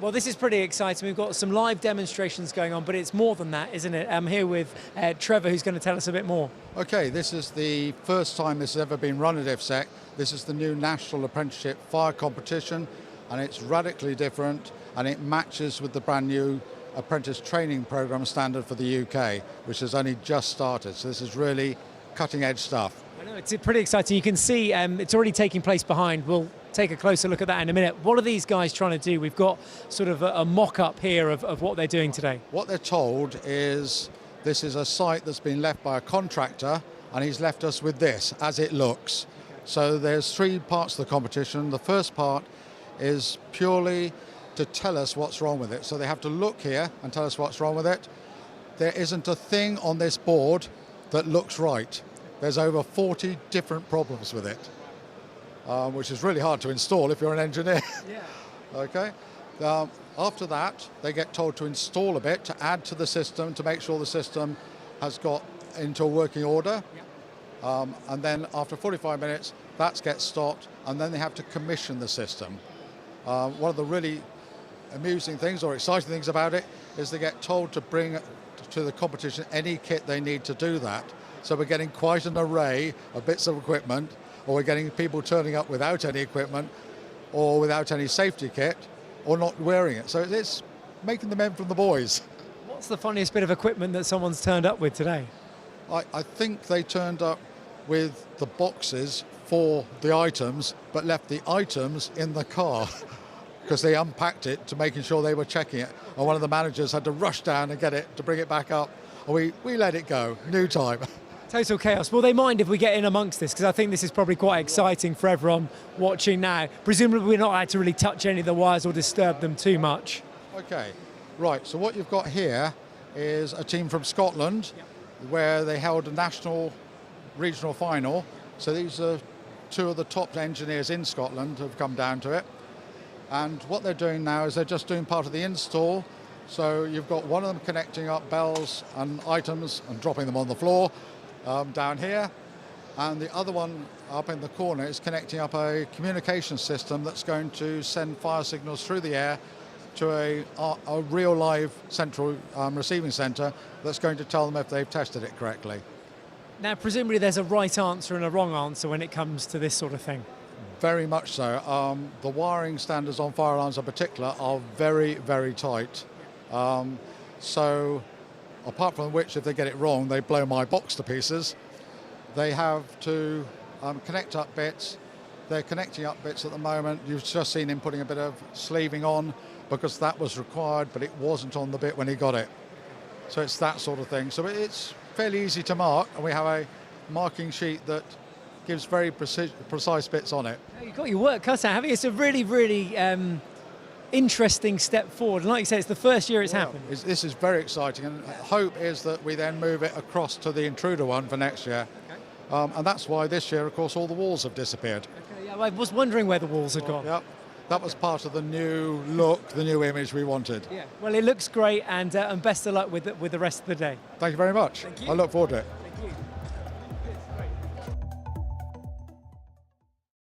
Well, this is pretty exciting. We've got some live demonstrations going on, but it's more than that, isn't it? I'm here with Trevor, who's going to tell us a bit more. Okay, this is the first time this has ever been run at IFSEC. This is the new National Apprenticeship Fire Competition, and it's radically different, and it matches with the brand new apprentice training program standard for the UK, which has only just started. So this is really cutting edge stuff. I know, it's pretty exciting. You can see it's already taking place behind. We'll take a closer look at that in a minute. What are these guys trying to do? We've got sort of a mock-up here of what they're doing today. What they're told is this is a site that's been left by a contractor, and he's left us with this as it looks. So there's three parts of the competition. The first part is purely to tell us what's wrong with it. So they have to look here and tell us what's wrong with it. There isn't a thing on this board that looks right. There's over 40 different problems with it, which is really hard to install if you're an engineer. Yeah. Okay. After that, they get told to install a bit to add to the system to make sure the system has got into a working order. Yeah. And then after 45 minutes, that gets stopped, and then they have to commission the system. One of the really amusing things or exciting things about it is they get told to bring to the competition any kit they need to do that. So we're getting quite an array of bits of equipment, or we're getting people turning up without any equipment or without any safety kit or not wearing it. So it's making the men from the boys. What's the funniest bit of equipment that someone's turned up with today? I think they turned up with the boxes for the items but left the items in the car because they unpacked it to making sure they were checking it. And one of the managers had to rush down and get it to bring it back up. And we let it go, new time. Total chaos. Will they mind if we get in amongst this? Because I think this is probably quite exciting for everyone watching now. Presumably we're not allowed to really touch any of the wires or disturb them too much. Okay, right, so what you've got here is a team from Scotland, where they held a national regional final. So these are two of the top engineers in Scotland who have come down to it. And what they're doing now is they're just doing part of the install. So you've got one of them connecting up bells and items and dropping them on the floor. Down here, and the other one up in the corner is connecting up a communication system that's going to send fire signals through the air to a real live central receiving centre that's going to tell them if they've tested it correctly. Now presumably there's a right answer and a wrong answer when it comes to this sort of thing. Very much so. The wiring standards on fire alarms in particular are very, very tight. So apart from which, if they get it wrong, they blow my box to pieces. They have to connect up bits. They're connecting up bits at the moment. You've just seen him putting a bit of sleeving on because that was required, but it wasn't on the bit when he got it. So it's that sort of thing. So it's fairly easy to mark, and we have a marking sheet that gives very precise bits on it. You've got your work cut out, haven't you? It's a really, really interesting step forward, and like you said, it's the first year it's happened. This is very exciting, and hope is that we then move it across to the intruder one for next year. Okay. And that's why this year, of course, all the walls have disappeared. Okay, yeah, I was wondering where the walls had gone. Yep, that was part of the new look, the new image we wanted. Yeah, well, it looks great, and best of luck with the rest of the day. Thank you very much. Thank you. I look forward to it. Thank you.